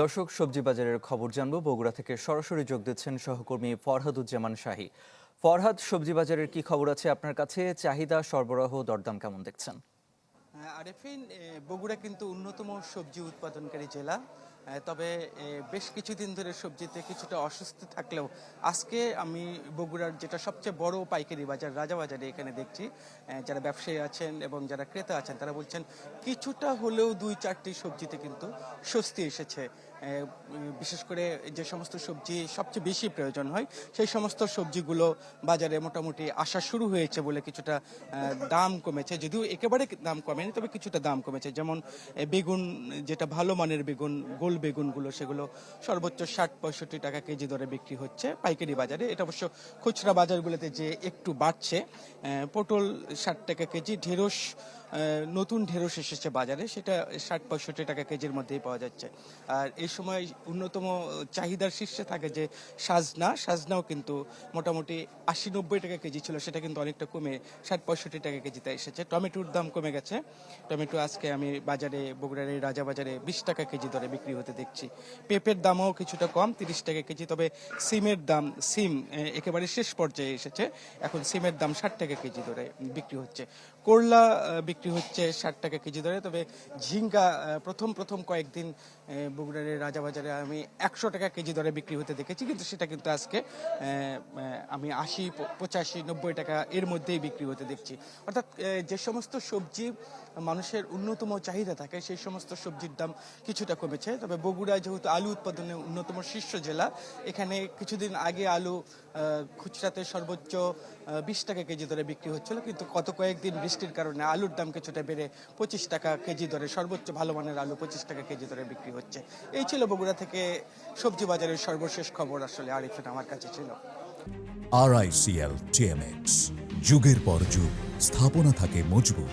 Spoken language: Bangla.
দর্শক, সবজি বাজারের খবর জানবো। বগুড়া থেকে সরাসরি যোগ দিচ্ছেন সহকর্মী ফরহাদুজ্জামান শাহী। ফরহাদ, সবজি বাজারের কি খবর আছে আপনার কাছে? চাহিদা, সরবরাহ, দরদাম কেমন দেখছেন? আরেফিন, বগুড়া কিন্তু অন্যতম সবজি উৎপাদনকারী জেলা। তবে বেশ কিছুদিন ধরে সবজিতে কিছুটা অস্বস্তি থাকলেও আজকে আমি বগুড়ার যেটা সবচেয়ে বড় পাইকারি বাজার রাজাবাজারে এখানে দেখছি যারা ব্যবসায়ী আছেন এবং যারা ক্রেতা আছেন তারা বলছেন কিছুটা হলেও দুই চারটি সবজিতে কিন্তু স্বস্তি এসেছে। বিশেষ করে যে সমস্ত সবজি সবচেয়ে বেশি প্রয়োজন হয় সেই সমস্ত সবজিগুলো বাজারে মোটামুটি আসা শুরু হয়েছে বলে কিছুটা দাম কমেছে, যদিও একেবারে দাম কমেনি, তবে কিছুটা দাম কমেছে। যেমন বেগুন, যেটা ভালো মানের বেগুন, গোল বেগুনগুলো, সেগুলো সর্বোচ্চ ৬০-৬৫ টাকা কেজি দরে বিক্রি হচ্ছে পাইকারি বাজারে। এটা অবশ্য খুচরা বাজারগুলোতে যে একটু বাড়ছে। পটল ৬০ টাকা কেজি, ঢেঁড়স নতুন ঢেঁড়স এসেছে বাজারে, সেটা ৬০-৬৫ টাকা কেজির মধ্যেই পাওয়া যাচ্ছে। আর এই সময় অন্যতম চাহিদার শীর্ষে থাকে যে সাজনাও কিন্তু মোটামুটি ৮০-৯০ টাকা কেজি ছিল, সেটা কিন্তু অনেকটা কমে ৬০-৬৫ টাকা কেজিতে এসেছে। টমেটোর দাম কমে গেছে। টমেটো আজকে আমি বাজারে, বগুড়ার এই রাজাবাজারে ২০ টাকা কেজি দরে বিক্রি হতে দেখছি। পেঁপের দামও কিছুটা কম, ৩০ টাকা কেজি। তবে সিমের দাম, একেবারে শেষ পর্যায়ে এসেছে। এখন সিমের দাম ৬০ টাকা কেজি দরে বিক্রি হচ্ছে। করলা বিক্রি হচ্ছে ৬০ টাকা কেজি দরে। তবে ঝিঙ্গা প্রথম প্রথম কয়েকদিন বগুড়ার এই রাজাবাজারে আমি ১০০ টাকা কেজি দরে বিক্রি হতে দেখেছি, কিন্তু সেটা কিন্তু আজকে আমি ৮০, ৮৫, ৯০ টাকা এর মধ্যেই বিক্রি হতে দেখছি। অর্থাৎ যে সমস্ত সবজি মানুষের অন্যতম চাহিদা থাকে সেই সমস্ত সবজির দাম কিছুটা কমেছে। তবে বগুড়া যেহেতু আলু উৎপাদনে অন্যতম শীর্ষ জেলা, এখানে কিছুদিন আগে আলু খুচরাতে সর্বোচ্চ ২০ টাকা কেজি দরে বিক্রি হচ্ছিল, কিন্তু গত কয়েকদিন বৃষ্টির কারণে আলুর দাম কিছুটা বেড়ে ২৫ টাকা কেজি দরে, সর্বোচ্চ ভালো মানের আলু ২৫ টাকা কেজি দরে বিক্রি হচ্ছে। এই ছিল বগুড়া থেকে সবজি বাজারের সর্বশেষ খবর। আসলে আরিফিন আমার কাছে ছিল। RICL TMX, যুগের পর যুগ স্থাপনা থাকে মজবুত।